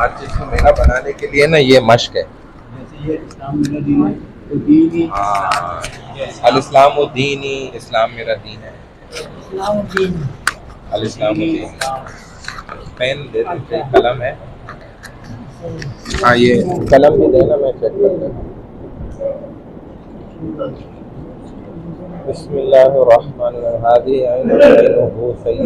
हर चीज़ को मेरा बनाने के लिए ना ये मश्क है। ये इस्लाम मेरा दीन है, तो दीनी अल इस्लाम दीनी, इस्लाम मेरा दीन है। इस्लाम दीन, अल इस्लाम दीन। पेन दे दे, कलम है। हाँ ये कलम भी देना, मैं चेक कर लेता हूँ। बिस्मिल्लाहिर्रहमानिर्रहीम। सही है,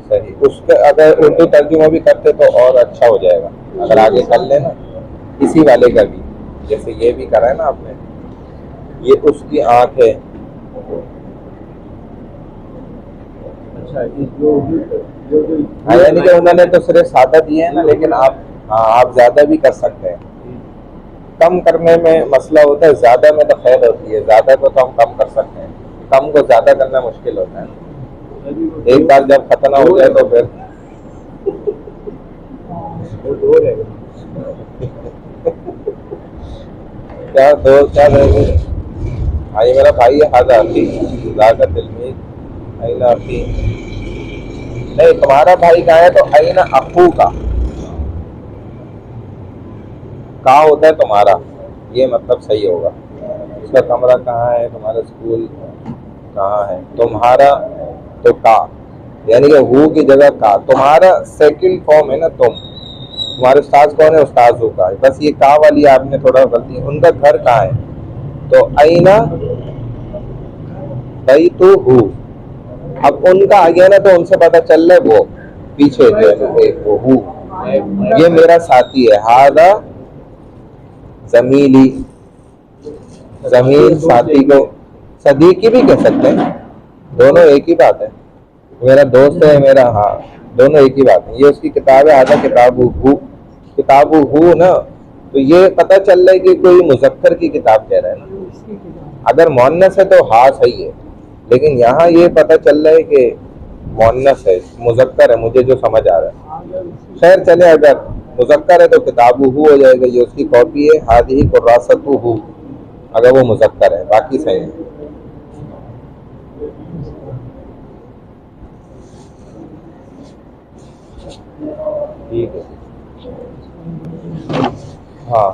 सही। उसका अगर उर्दू तर्जुमा भी करते तो और अच्छा हो जाएगा। अगर आगे कर लेना इसी वाले का भी, जैसे ये भी करा है ना आपने, ये उसकी आँख है। अच्छा, जो यानी कि उन्होंने तो सिर्फ सादा दिए है ना, लेकिन आप ज्यादा भी कर सकते हैं। कम करने में मसला होता है, ज्यादा में तो खैर होती है। ज्यादा को तो हम कम कर सकते हैं, कम को ज्यादा करना मुश्किल होता है। एक बार जब खतना हो जाए तो फिर क्या दो क्या रहेंगे। हाँ ये मेरा भाई है, हाजा आती आईना आती नहीं। तुम्हारा भाई का है तो आईना अखू का होता है तुम्हारा, ये मतलब सही होगा। उसका कमरा कहाँ है, तुम्हारा स्कूल कहाँ है, तुम्हारा तो का, यानी कि हु की जगह का। तुम्हारा सेकंड फॉर्म है ना तुम। तुम्हारे उस्ताद कौन है, उस्ताद हु का है। बस ये का वाली आपने थोड़ा गलती है। उनका घर कहाँ है, तो आईना भाई तो हु। अब उनका आ गया ना तो उनसे पता चल रहा है वो पीछे जो है वो हु, ये मेरा साथी है। हादा जमीली, जमीन साथी को सदीकी भी कह सकते हैं, दोनों एक ही बात है। मेरा दोस्त है मेरा, हाँ दोनों एक ही बात है। ये उसकी किताब है, आधा किताबु हु ना, तो ये पता चल रहा है कि कोई मुजक्कर की किताब कह रहा है ना। अगर मोन्नस है तो हाँ सही है, लेकिन यहाँ ये पता चल रहा है कि मोन्नस है, मुजक्कर है, मुझे जो समझ आ रहा है। खैर चले, अगर मुजक्कर है तो किताबु हु हो जाएगा। ये उसकी कॉपी है, हादिही कुर्रासतु हु, अगर वो मुजक्कर है। बाकी सही है। ठीक है, हाँ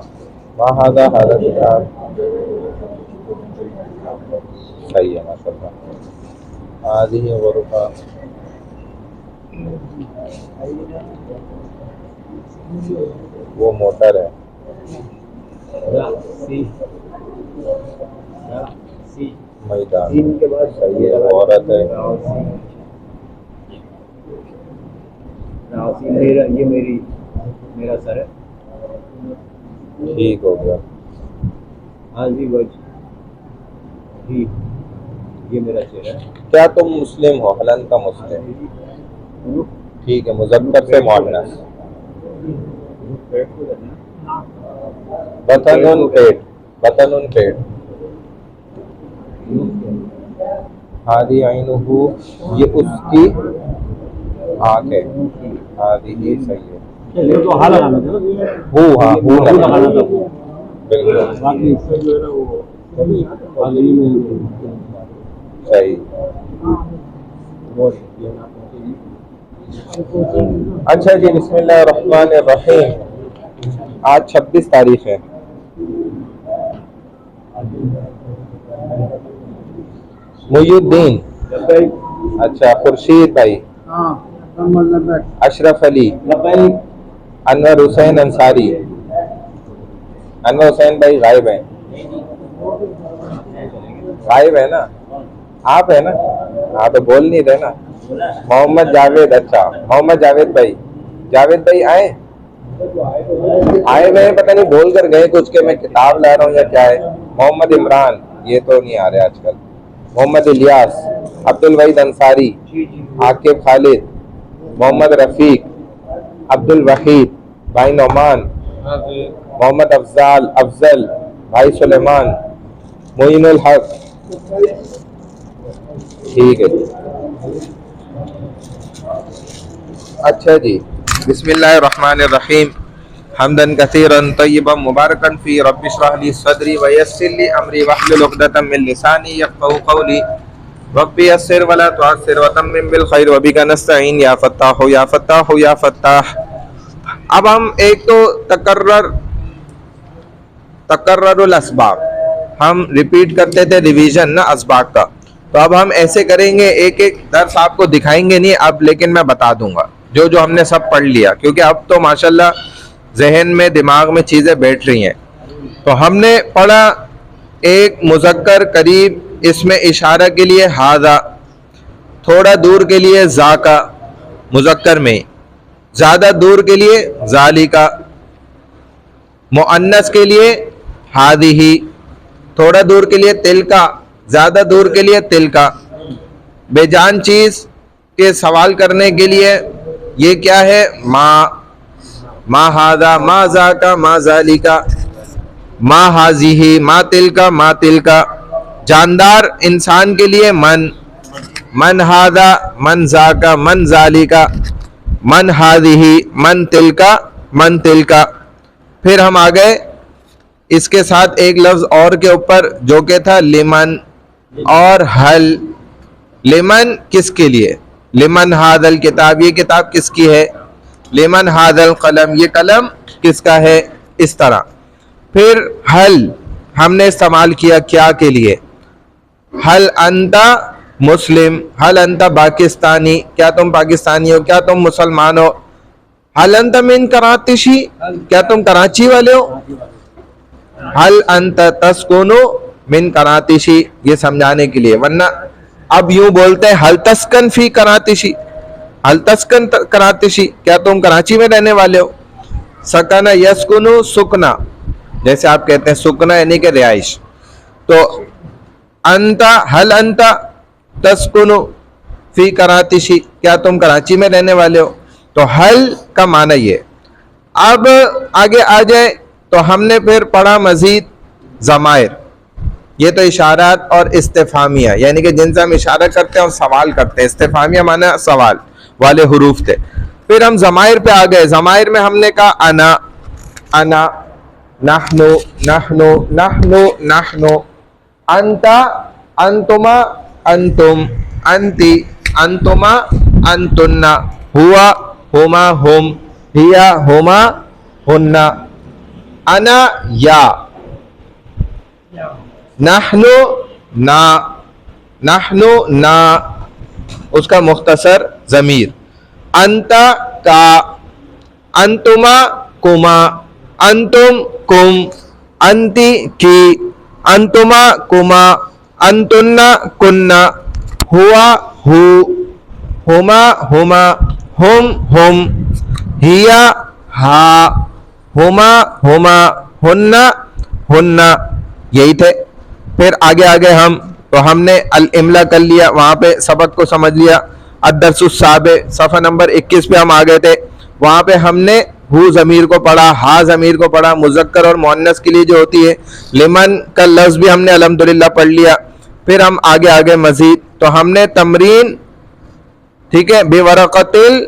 वहाँ हादा किताब सही है माशाल्लाह। हादिही गुरफा, वो मोटर है। मैदान के बाद सही है, औरत है। मेरा ये मेरा सर है। ठीक हो गया। हाजी वज ही, ये मेरा चेहरा है। क्या तुम मुस्लिम हो, हलन का मुस्लिम। ठीक है, मुजक्कर से मुअन्नस। बतनुन पेट, बतनुन पेट। हादी आइनुहु, ये उसकी आँख है। हादी ही सही है। ये तो हाँ लगाना था ना, हु, हाँ हु लगाना था। बिल्कुल बाकी इससे जो है ना वो हाजिरी में सही। अच्छा जी, बिस्मिल्लाहिर्रहमानिर्रहीम। आज 26 तारीख है। मुयुद्दीन, अच्छा खुर्शीद भाई, अशरफ अली, अनवर हुसैन अंसारी। अनवर हुसैन भाई गायब है, गायब है ना, आप है ना, हाँ तो बोल नहीं रहे ना। मोहम्मद जावेद, अच्छा मोहम्मद जावेद भाई आए हुए हैं, पता नहीं बोल कर गए कुछ के मैं किताब ला रहा हूँ या क्या है। मोहम्मद इमरान, ये तो नहीं आ रहे आजकल। मोहम्मद इलियास, अब्दुल वहीद अंसारी, आकिब खालिद, मोहम्मद रफीक, अब्दुल वहीद भाई नौमान, मोहम्मद अफजल भाई सुलेमान, मोइनुल हक। ठीक है जी, अच्छा जी। बिस्मिल्लाहिर्रहमानिर्रहीम। हम्दन कसीरन तय्यबन मुबारकन फी रब्बि इश्रह ली सदरी व यस्सिर ली अमरी वहलुल उक़दतम मिन लिसानी यफ़क़हू क़ौली। रब्बी यस्सिर वला तुअस्सिर वतम्मिम बिल खैर वबिका नस्तईन या फत्ताह या फत्ताह या फत्ताह। अब हम एक तो तकर्रुल अस्बाक हम रिपीट करते थे, रिवीजन ना अस्बाक का, तो अब हम ऐसे करेंगे, एक एक दर्स आपको दिखाएंगे नहीं अब, लेकिन मैं बता दूंगा जो जो हमने सब पढ़ लिया, क्योंकि अब तो माशाल्लाह जहन में दिमाग में चीज़ें बैठ रही हैं। तो हमने पढ़ा एक मुज़क्कर करीब, इसमें इशारा के लिए हाजा, थोड़ा दूर के लिए जाका मुज़क्कर में, ज़्यादा दूर के लिए जालिका, मुअन्नस के लिए हादिही, थोड़ा दूर के लिए तिलका, ज़्यादा दूर के लिए तिलका, बेजान चीज़ के सवाल करने के लिए ये क्या है, मा हादा, मा जाका, मा जालिका, मा हाजिही, मा तिलका, जानदार इंसान के लिए मन हादा, मन जाका, मन जालिका, मन हादिही, मन तिलका। फिर हम आ गए इसके साथ एक लफ्ज और के ऊपर जो के था लिमन और हल। लिमन किसके लिए, लिमन हादल किताब, ये किताब किसकी है, लिमन हादल कलम, ये कलम किसका है, इस तरह। फिर हल हमने इस्तेमाल किया क्या के लिए, हल अंता मुस्लिम, हल अंता पाकिस्तानी, क्या तुम पाकिस्तानी हो, क्या तुम मुसलमान हो, हल अंता मिन कराची, क्या तुम कराची वाले हो, हल अंत तस्कुनु मिन कराची, ये समझाने के लिए। वरना अब यूं बोलते हैं हल तस्कन फी कराची, हल तस्कन कराची, क्या तुम कराची में रहने वाले हो। सकना यस्कुनु सुकना, जैसे आप कहते हैं सुकना यानी कि रिहाइश। तो अंता, हल अंता तस्कुनु फी कराची, क्या तुम कराची में रहने वाले हो। तो हल का माना ये। अब आगे आ जाए तो हमने फिर पढ़ा मजीद ज़मायर, ये तो इशारात और इस्तिफामिया, यानी कि जिनसे हम इशारा करते हैं और सवाल करते हैं, इस्तिफामिया माना सवाल वाले हुरूफ थे। फिर हम ज़मायर पे आ गए। ज़मायर में हमने कहा अना, नहनु, नहनु, अंता, अंतुमा, अंतुम, अंती, अंतुमा, अंतुन्ना, हुआ, हुमा, हुम, हिया, हुमा, हुन्ना, अना या, नहनु ना, उसका मुख्तसर ज़मीर, अंता का, अंतुमा कुमा, अंतुम कुम, अंती की, अंतुमा कुमा, अंतुन्ना कुन्ना, हुआ हु, हुमा हुमा, हुम, हिया हा, हुमा, हुन्ना, यही थे। फिर आगे हम, तो हमने अल इमला कर लिया, वहां पे सबक को समझ लिया। अद्दर्सुस साबे, सफ़ा नंबर 21 पे हम आ गए थे। वहां पे हमने हु ज़मीर को पढ़ा, हा ज़मीर को पढ़ा, मुज़क्कर और मुअन्नस के लिए जो होती है। लिमन का लफ्ज़ भी हमने अल्हम्दुलिल्लाह पढ़ लिया। फिर हम आगे मजीद, तो हमने तमरीन, ठीक है, बेवरक़तिल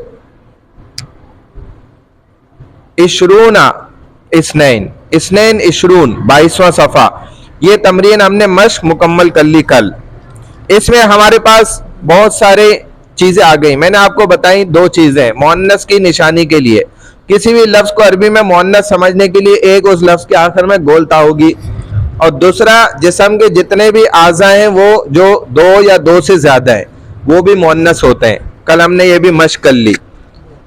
इशरूना इसनैन इशरून, 22वां सफ़ा, ये तमरीन हमने मश्क मुकम्मल कर ली कल। इसमें हमारे पास बहुत सारे चीज़ें आ गई। मैंने आपको बताई दो चीज़ें मुअन्नस की निशानी के लिए। किसी भी लफ्ज़ को अरबी में मुअन्नस समझने के लिए एक उस लफ्ज़ के आखिर में गोलता होगी, और दूसरा जिस्म के जितने भी आज़ा हैं वो जो दो या दो से ज़्यादा हैं वो भी मुअन्नस होते हैं। कल हमने ये भी मश्क कर ली,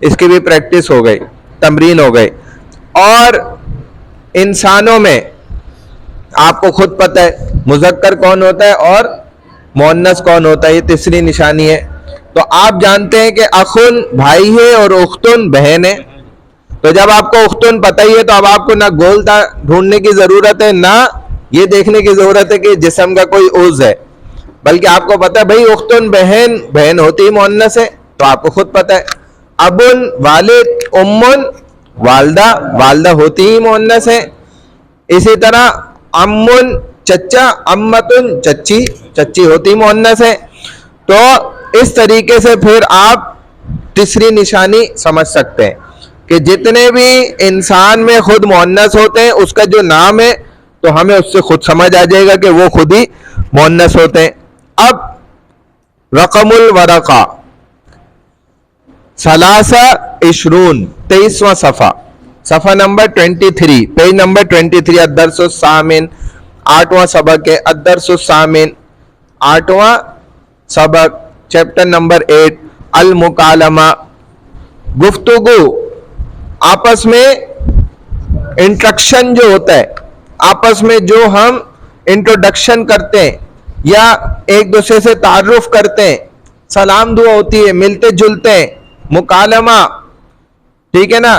इसकी भी प्रैक्टिस हो गई, तमरीन हो गई। और इंसानों में आपको खुद पता है मुज़क्कर कौन होता है और मुअन्नस कौन होता है, ये तीसरी निशानी है। तो आप जानते हैं कि अखुन भाई है और उख्तुन बहन है। तो जब आपको उख्तुन पता ही है तो अब आपको ना गोलता ढूंढने की ज़रूरत है, ना ये देखने की ज़रूरत है कि जिस्म का कोई उज़ है, बल्कि आपको पता है भाई उख्तुन बहन होती ही मुअन्नस है, तो आपको खुद पता है। अबुन वालिद, उम्मुन वालदा होती ही मुअन्नस है। इसी तरह अम्मुन चच्चा, अम्मतुन चच्ची होती मुअन्नस है। तो इस तरीके से फिर आप तीसरी निशानी समझ सकते हैं कि जितने भी इंसान में खुद मुअन्नस होते हैं उसका जो नाम है तो हमें उससे खुद समझ आ जाएगा कि वो खुद ही मुअन्नस होते हैं। अब रकमुल वरका सलासा इशरून 23वां सफ़ा, सफ़ा नंबर 23, पेज नंबर 23, अद्दर्सुस्सामिन 8वां सबक है, अद्दर्सुस्सामिन 8वां सबक, चैप्टर नंबर 8, अल मुकालमा गुफ्तगू, आपस में इंट्रोडक्शन जो होता है, आपस में जो हम इंट्रोडक्शन करते हैं या एक दूसरे से तारुफ करते हैं, सलाम दुआ होती है, मिलते जुलते हैं, मुकालमा, ठीक है ना।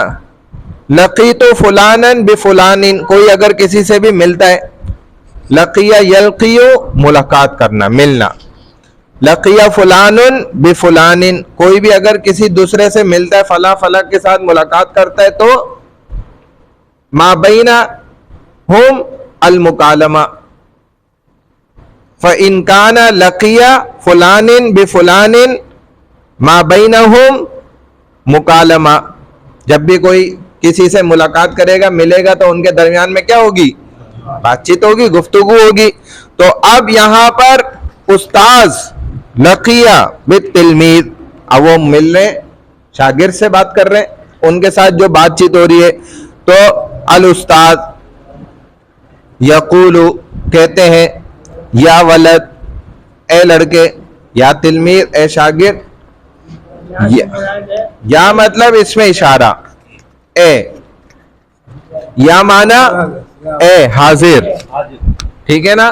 लकीतो फुलानन बिफुलानिन, कोई अगर किसी से भी मिलता है, लकिया यलकियो मुलाकात करना, मिलना, लकिया फुलानुन बिफुलानिन, कोई भी अगर किसी दूसरे से मिलता है, फला फला के साथ मुलाकात करता है, तो माबैना हुम अल मुकालमा, फ इनकाना लकिया फुलानिन बिफुलानिन माबैनहुम मुकालमा, जब भी कोई किसी से मुलाकात करेगा, मिलेगा, तो उनके दरमियान में क्या होगी? बातचीत होगी, गुफ्तगू होगी। तो अब यहां पर उस्ताज लकिया बित तिलमीद, अब वो मिल रहे, शागिर्द से बात कर रहे हैं, उनके साथ जो बातचीत हो रही है, तो अल उस्ताद यकूलु कहते हैं, या वलद ए लड़के, या तिलमीद ए शागिर्द, या मतलब इसमें इशारा, ए या माना ए हाजिर, ठीक है ना,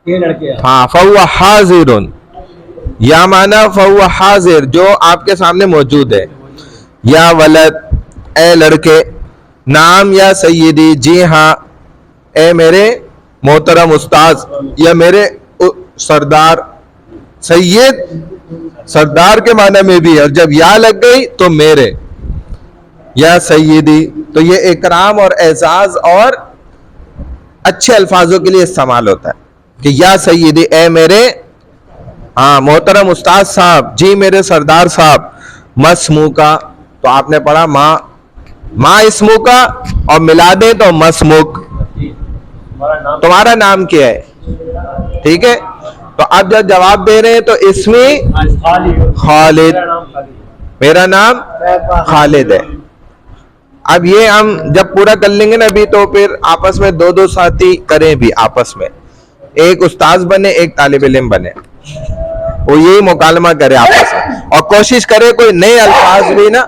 ये लड़के हैं। हाँ, फहुवा हाजिरुन, या माना फहुवा हाजिर, जो आपके सामने मौजूद है। या वलद ए लड़के, नाम या सैयदी, जी हाँ, ए मेरे मोहतरम उस्ताज, या मेरे सरदार, सैयद सरदार के माने में भी है, और जब या लग गई तो मेरे, या सैयदी, तो ये इकराम और एजाज और अच्छे अल्फाजों के लिए इस्तेमाल होता है कि या सैयदी, ए मेरे, हाँ, मोहतरम उस्ताद साहब, जी मेरे सरदार साहब। मसमू का, तो आपने पढ़ा माँ इसमू का, और मिला दे तो मसमुक, तुम्हारा नाम क्या है, ठीक है। तो अब जब जवाब दे रहे हैं तो इसमें खालिद, मेरा नाम खालिद है। अब ये हम जब पूरा कर लेंगे ना अभी, तो फिर आपस में दो दो साथी करें भी, आपस में एक उस्ताद बने, एक तालिब इल्म बने, वो यही मुकालमा करे आपस में, और कोशिश करे कोई नए अल्फाज भी ना,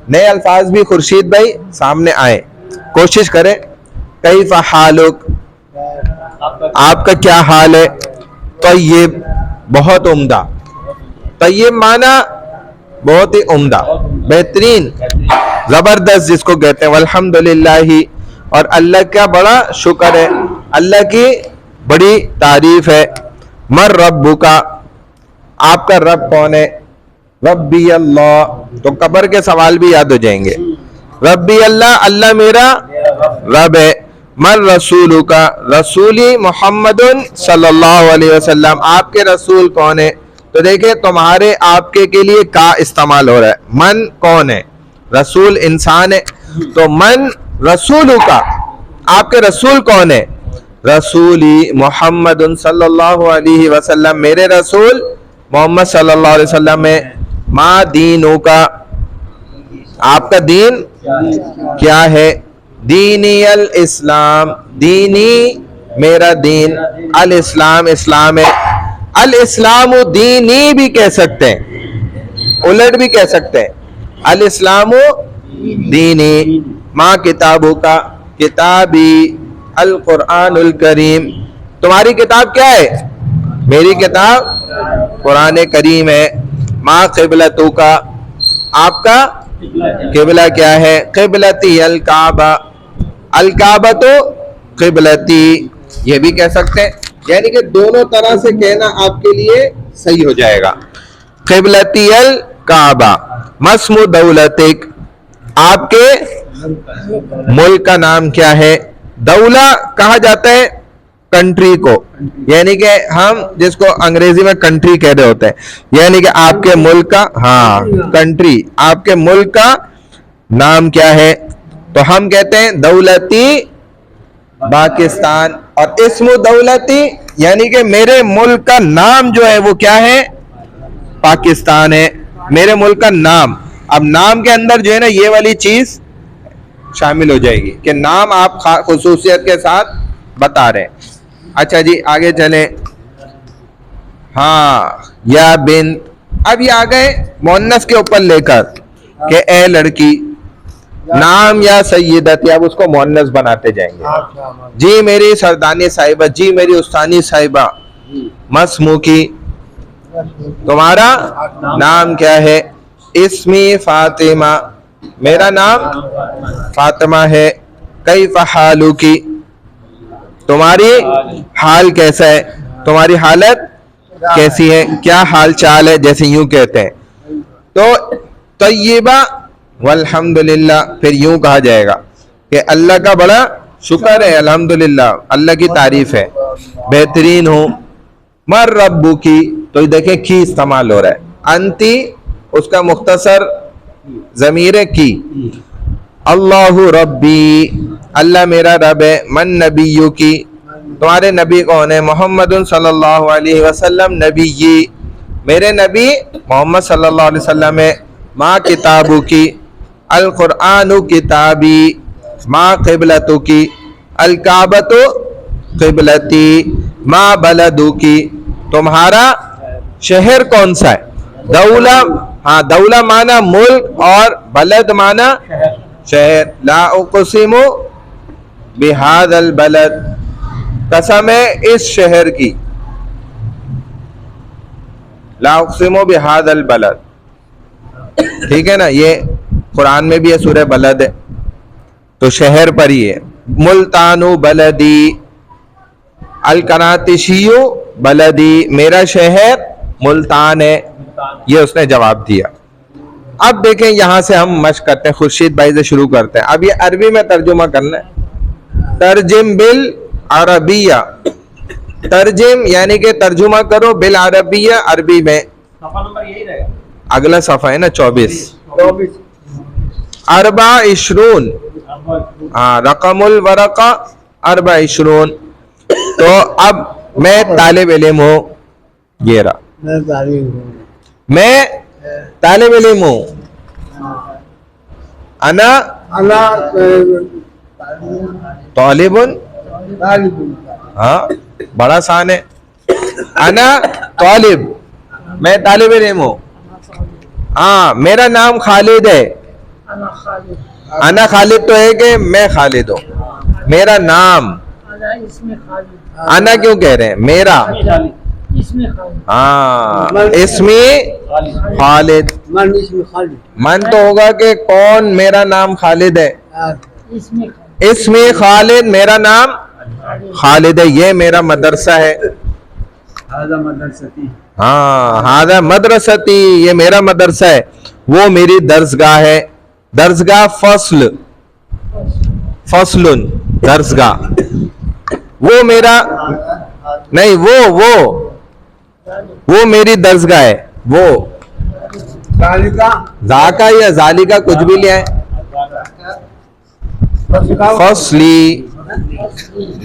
नए अल्फाज भी खुर्शीद भाई सामने आए, कोशिश करें। कैफ़ हालुक, आपका क्या हाल है। तय्यब, बहुत उम्दा, तय्यब माना बहुत ही उम्दा, बेहतरीन, जबरदस्त जिसको कहते हैं। अल्हम्दुलिल्लाह, और अल्लाह का बड़ा शुक्र है, अल्लाह की बड़ी तारीफ है। मर रब्बुका, आपका रब कौन है। रब्बी अल्लाह, तो कब्र के सवाल भी याद हो जाएंगे। रब्बी अल्लाह, अल्लाह मेरा रब है। मर रसूलु का, रसूली मोहम्मदुन सल्लल्लाहु अलैहि वसल्लम, आपके रसूल कौन है। तो देखे तुम्हारे आपके के लिए का इस्तेमाल हो रहा है। मन कौन है, रसूल इंसान है, तो मन रसूलु का, आपके रसूल कौन है। रसूली मोहम्मदुन सल्लल्लाहु अलैहि वसल्लम, मेरे रसूल मोहम्मद सल्लल्लाहु अलैहि वसल्लम है। मा दीनु का, आपका दीन क्या है। दीनी अल इस्लाम, दीनी मेरा दीन, अल इस्लाम इस्लाम है। अल इस्लाम दीनी भी कह सकते हैं, उलट भी कह सकते हैं, अल इस्लाम दीनी। माँ किताबों का, किताबी अल कुरानुल करीम, तुम्हारी किताब क्या है। मेरी किताब कुरान करीम है। माँ क़िबलतु का, आपका क़िबला क्या है। क़िबलती अल काबा, अल काबा तो क़िबलती, ये भी कह सकते हैं, यानी कि दोनों तरह से कहना आपके लिए सही हो जाएगा। क़िबलती अल काबा। मस्मु दौलतिक, आपके मुल्क का नाम क्या है। दौला कहा जाता है कंट्री को, यानी कि हम जिसको अंग्रेजी में कंट्री कह रहे होते हैं, यानी कि आपके मुल्क का, हाँ कंट्री, आपके मुल्क का नाम क्या है। तो हम कहते हैं दौलती पाकिस्तान, और इस्मु दौलती, यानी कि मेरे मुल्क का नाम जो है वो क्या है, पाकिस्तान है, मेरे मुल्क का नाम। अब नाम के अंदर जो है ना ये वाली चीज शामिल हो जाएगी कि नाम आप खुसूसियत के साथ बता रहे हैं। अच्छा जी आगे चले। हाँ या बिन, अब ये आ गए मोन्नस के ऊपर लेकर कि ए लड़की, नाम या सैयदत, या उसको मोन्नस बनाते जाएंगे। जी मेरी सरदानी साहिबा, जी मेरी उस्तानी साहिबा, मसमू की, तुम्हारा नाम क्या है? इस्मी फातिमा, मेरा नाम फातिमा है। कई फहालू की, तुम्हारी हाल कैसा है, तुम्हारी हालत कैसी है, क्या हाल चाल है, जैसे यूं कहते हैं। तो तय्यबा वल्हम्दुलिल्लाह, फिर यूं कहा जाएगा कि अल्लाह का बड़ा शुक्र है, अल्हम्दुलिल्लाह, अल्लाह की तारीफ है, बेहतरीन हूं। मर रब्बू की, तो देखें की इस्तेमाल हो रहा है। अंती उसका मुख्तसर ज़मीर की। अल्लाहु रब्बी, अल्लाह मेरा रब है। मन नबीयू की, तुम्हारे नबी कौन है? मोहम्मद सल्लल्लाहु अलैहि वसल्लम नबी, मेरे नबी मोहम्मद सल्लल्लाहु अलैहि वसल्लम है। माँ किताबू की, अल कुरानु किताबी। माँ क़िबलतु की, अल काबतु क़िबलती। माँ बलदू की, तुम्हारा शहर कौन सा है? दौला, हाँ दौला माना मुल्क और बलद माना शहर। ला उक़सिमु बिहादल बलद, कसम है इस शहर की। ला उक़सिमु बिहादल बलद, ठीक है ना, ये कुरान में भी है, सूरह बलद है, तो शहर पर ही है। मुल्तानु बलदी, अल करातिशियु बलदी, मेरा शहर मुल्तान है। ये उसने जवाब दिया। अब देखें यहां से हम मशक करते हैं, खुर्शीद भाई से शुरू करते हैं। अब ये अरबी में तर्जुमा करना है। तर्जिम बिल अरबिया, तर्जिम यानी कि तर्जुमा करो बिल अरबिया, अरबी में। सफा नंबर यही रहेगा, अगला सफा है ना 24। अरबा इशरून, हाँ रकमुल वरका अरबा इशरून। तो अब मैं तालिब इल्म हूँ, ये रहा, मैं तालिब इल्म हूँ। अना तालिबुन, हाँ बड़ा आसान है। अना तालिब, मैं तालिब इल्म हूँ। हाँ मेरा नाम खालिद है। अना खालिद तो है कि मैं खालिद हूँ। मेरा नाम, अना क्यों कह रहे हैं? मेरा, हाँ इसमें खालिद। मन तो होगा कि कौन, मेरा नाम खालिद है। इसमें खालिद, मेरा नाम खालिद है। ये मेरा मदरसा है। हाँ हादा मदरसती, ये मेरा मदरसा है। वो मेरी दर्सगाह है। दर्सगाह फस्ल, फस्लुन दर्सगाह। वो मेरा नहीं, वो मेरी दर्सगाह है। वो जाका या जालिका कुछ भी ले आए। फसली,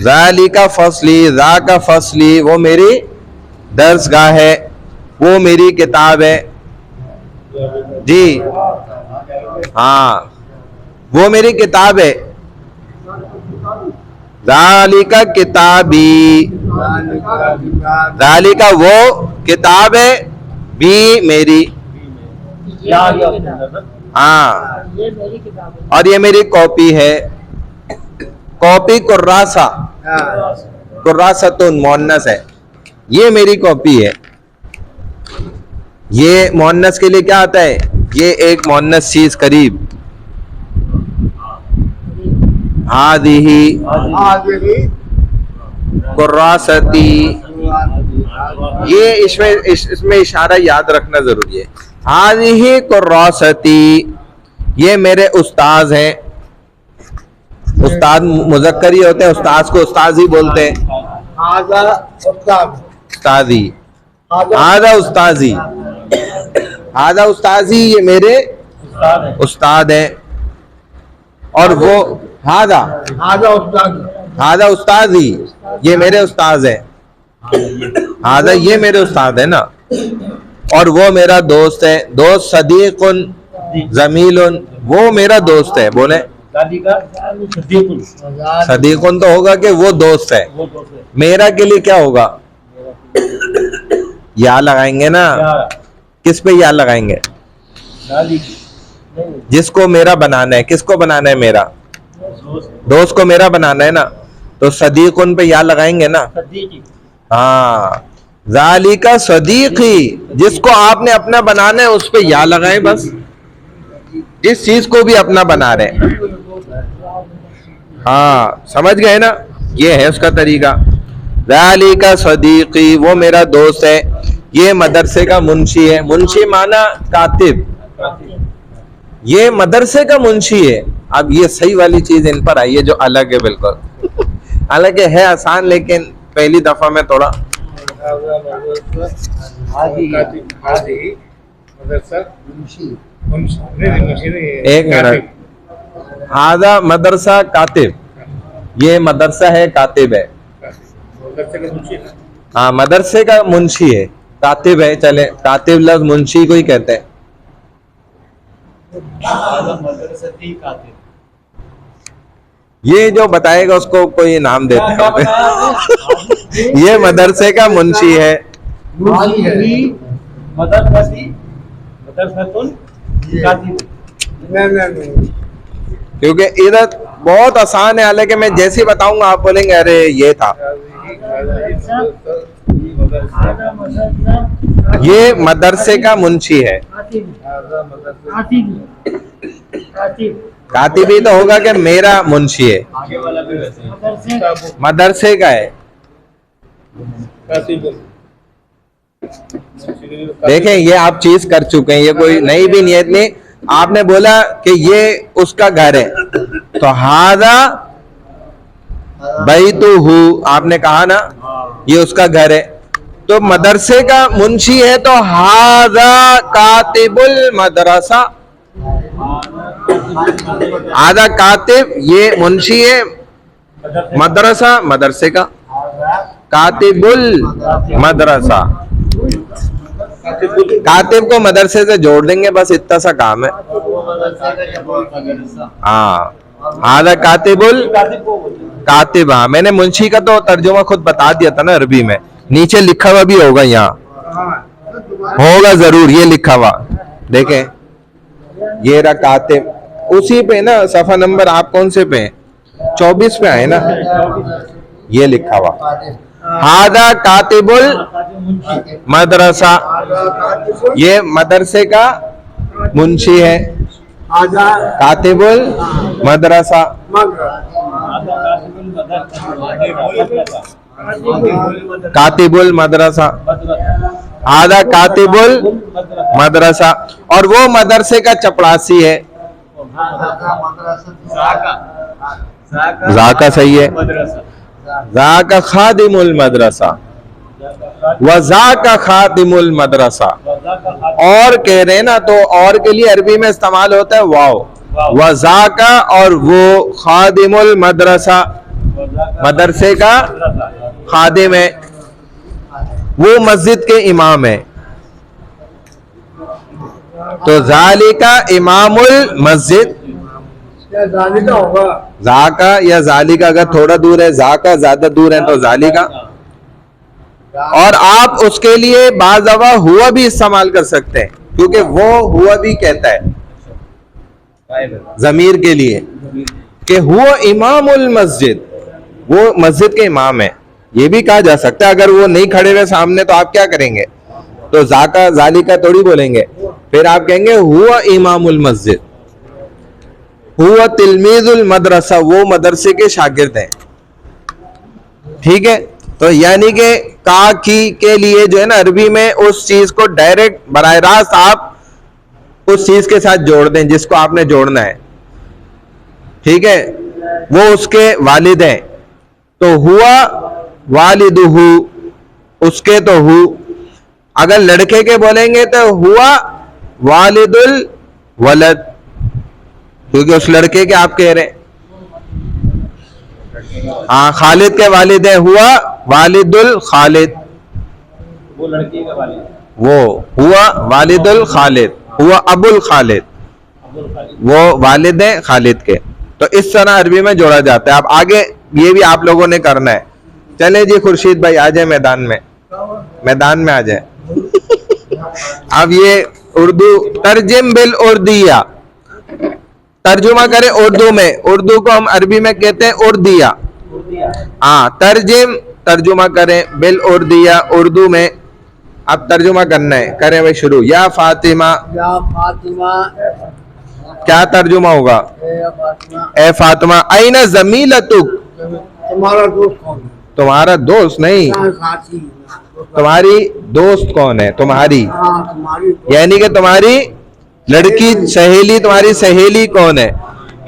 जालिका फसली, जाका फसली, वो मेरी दर्सगाह है, वो मेरी किताब है। जी हाँ वो मेरी किताब है। जालिका किताबी, जालिका वो किताब है, भी मेरी, हाँ और ये मेरी कॉपी है। कॉपी कुर्रासा, कुर्रासतुन मोन्नस है, ये मेरी कॉपी है। ये मोन्नस के लिए क्या आता है? ये एक मोन्नस चीज करीब। हादिही कुर्रासती, ये इसमें इशारा याद रखना जरूरी है। हादिही कुर्रासती, ये मेरे उस्ताद हैं। उस्ताद मुज़क्कर ही होते हैं, उस्ताद को उस्ताद ही बोलते हैं। उस्तादी, आधा उस्ताजी, आधा उस्ताजी, ये मेरे उस्ताद हैं। और वो हादा हादा उस्तादी, ये मेरे उस्ताद हैं। हादा ये मेरे उस्ताद है ना। और वो मेरा दोस्त है। दोस्त सदीकुन जमीलुन, वो मेरा दोस्त है। बोले सदीकुन तो होगा कि वो दोस्त है। मेरा के लिए क्या होगा? या लगाएंगे ना। किस पे या लगाएंगे? जिसको मेरा बनाना है। किसको बनाना है? मेरा दोस्त को मेरा बनाना है ना, तो सदीकुन पे या लगाएंगे ना। हाँ, ज़ालिका सदीकी, जिसको आपने अपना बनाना है उस पे या लगाएं बस। जिस चीज को भी अपना बना रहे हैं। हाँ, समझ गए ना? ये है उसका तरीका। ज़ालिका सदीकी, वो मेरा दोस्त है। ये मदरसे का मुंशी है। मुंशी माना कातिब, ये मदरसे का मुंशी है। अब ये सही वाली चीज इन पर आई है जो अलग है बिल्कुल। हालांकि है आसान, लेकिन पहली दफा में थोड़ा एक मिनट। हादा मदरसा कातिब, ये मदरसा है, कातिब है। हाँ, मदरसे का मुंशी है, कातिब है। चले, कातिब लफ्ज मुंशी को ही कहते हैं। ये जो बताएगा उसको कोई नाम देते हैं। ये मदरसे का मुंशी है। क्योंकि इधर बहुत आसान है, हालांकि मैं जैसे ही बताऊंगा आप बोलेंगे अरे ये था। ये मदरसे का मुंशी है। कातिबी तो होगा कि मेरा मुंशी है, मदरसे का है। देखें, ये आप चीज कर चुके हैं, ये कोई नई भी नियत नहीं। आपने बोला कि ये उसका घर है, तो हादा बैतुहु, आपने कहा ना ये उसका घर है। तो मदरसे का मुंशी है, तो हादा कातिबुल मदरसा। आधा कातिब, ये मुंशी है, मदरसा मदरसे का, कातिबुल मदरसा। कातिब को मदरसे से जोड़ देंगे, बस इतना सा काम है। हाँ, आधा कातिबुल कातिब। हाँ, मैंने मुंशी का तो तर्जुमा खुद बता दिया था ना अरबी में। नीचे लिखा हुआ भी होगा, यहाँ होगा जरूर ये लिखा हुआ। देखें, ये रहा कातिब, उसी पे ना सफा नंबर आप कौन से पे? 24 पे आए ना, ये लिखा हुआ हादा कातिबुल मदरसा, ये मदरसे का मुंशी है। कातिबुल मदरसा, कातिबुल मदरसा, आधा कातिबुल मदरसा। और वो मदरसे का चपड़ासी है। जाका सही है, जाका खादिमुल मदरसा, वज़ाका खादिमुल मदरसा। और कह रहे हैं ना, तो और के लिए अरबी में इस्तेमाल होता है वाव। वज़ाका, और वो खादिमुल मदरसा, मदरसे का खादिम है, वो मस्जिद के इमाम है। तो ज़ालिका इमामुल मस्जिद, ज़ाका या ज़ालिका अगर थोड़ा दूर है, ज़ाका ज्यादा दूर है तो ज़ालिका। और आप उसके लिए बाज़ दफा हुआ भी इस्तेमाल कर सकते हैं, क्योंकि वो हुआ भी कहता है जमीर के लिए कि हुआ इमामुल मस्जिद, वो मस्जिद के इमाम है। ये भी कहा जा सकता है। अगर वो नहीं खड़े हुए सामने तो आप क्या करेंगे? तो ज़ाका ज़ालिका थोड़ी बोलेंगे, फिर आप कहेंगे हुआ इमामुल मस्जिद, हुआ तिलमीजुल मदरसा, वो मदरसे के शागिर्द हैं। ठीक है, तो यानी कि का की के लिए जो है ना अरबी में उस चीज को डायरेक्ट बराह रास्त आप उस चीज के साथ जोड़ दें जिसको आपने जोड़ना है। ठीक है, वो उसके वालिद हैं, तो हुआ वालिदुहु, उसके तो हु। अगर लड़के के बोलेंगे तो हुआ वालिदुल वलद, क्योंकि उस लड़के के आप कह रहे हैं। हाँ, खालिद के वालिद है, हुआ वालिदुल खालिद, वो लड़की का वालिद। वो हुआ वालिदुल खालिद, हुआ अबुल खालिद, वो वालिद है खालिद के। तो इस तरह अरबी में जोड़ा जाता है। अब आगे ये भी आप लोगों ने करना है। चले जी खुर्शीद भाई आ जाए मैदान में, मैदान में आ जाए। अब ये उर्दू तर्जिम बिल उर्दिया, तर्जुमा करें उर्दू में। उर्दू को हम अरबी में कहते हैं उर्दिया। हाँ, तर्जुमा करें बिल उर्दिया, उर्दू में। अब तर्जुमा करना है, करें भाई शुरू। या फातिमा, या फातिमा, क्या तर्जुमा होगा? ए फातिमा, ऐना ज़मीलतुक, तुम्हारा दोस्त कौन है? तुम्हारा दोस्त नहीं, साथी, तुम्हारी दोस्त कौन है? तुम्हारी, हाँ तुम्हारी यानी कि तुम्हारी लड़की सहेली, तुम्हारी सहेली कौन है?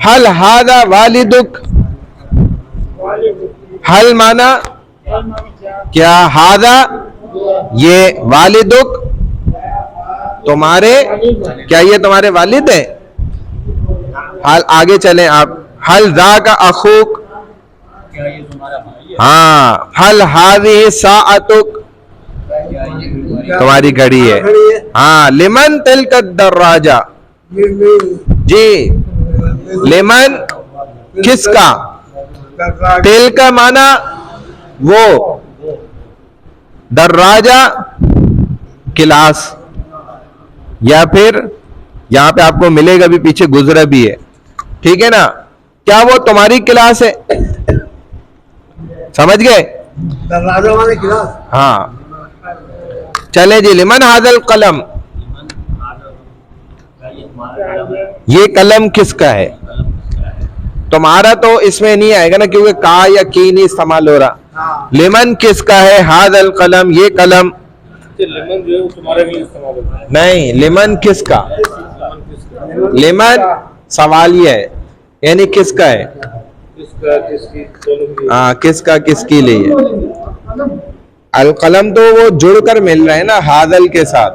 हल हादा वालिदुक, हल माना क्या? हादा ये वालिदुक, तुम्हारे, क्या ये तुम्हारे वालिद है? हाल आगे चलें आप। हल जा का अखूक, हाँ। हल हादी साअतुक, तुम्हारी घड़ी है। हाँ। लिमन तिलक दर्राजा, जी लिमन किसका? तिल का माना वो, दर्राजा क्लास, या फिर यहां पे आपको मिलेगा भी, पीछे गुजरा भी है, ठीक है ना? क्या वो तुम्हारी क्लास है? समझ गए? दरवाजा वाले गिलास। हाँ। चले जी। लिमन हादल कलम, ये कलम किसका है? तुम्हारा तो इसमें नहीं आएगा ना, क्योंकि का या की नहीं इस्तेमाल हो रहा। हाँ। लिमन किसका है? हादल कलम, ये कलम। लेमन जो है वो तुम्हारे लिए इस्तेमाल होता है। नहीं, लिमन किसका? लिमन सवाल ये है, यानी किसका है? किसका, किसकी, दोनों के लिए। हाँ, किसका किसके लिए? अल कलम तो वो जुड़कर मिल रहा है ना हादल के साथ।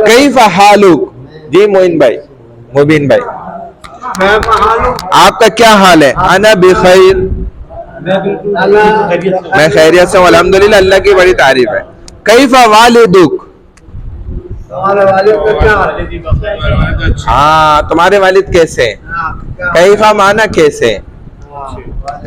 कई फहालुक, जी मोइन भाई, मुबीन भाई, आपका क्या हाल है? अना बिखैर, मैं खैरियत से हूं अल्हम्दुलिल्लाह, अल्लाह की बड़ी तारीफ है। कैफा वालिदुक, तुम्हारे वाले का क्या हाल है? हाँ तुम्हारे वालिद कैसे हैं? हाँ, कैफा माना कैसे? हाँ,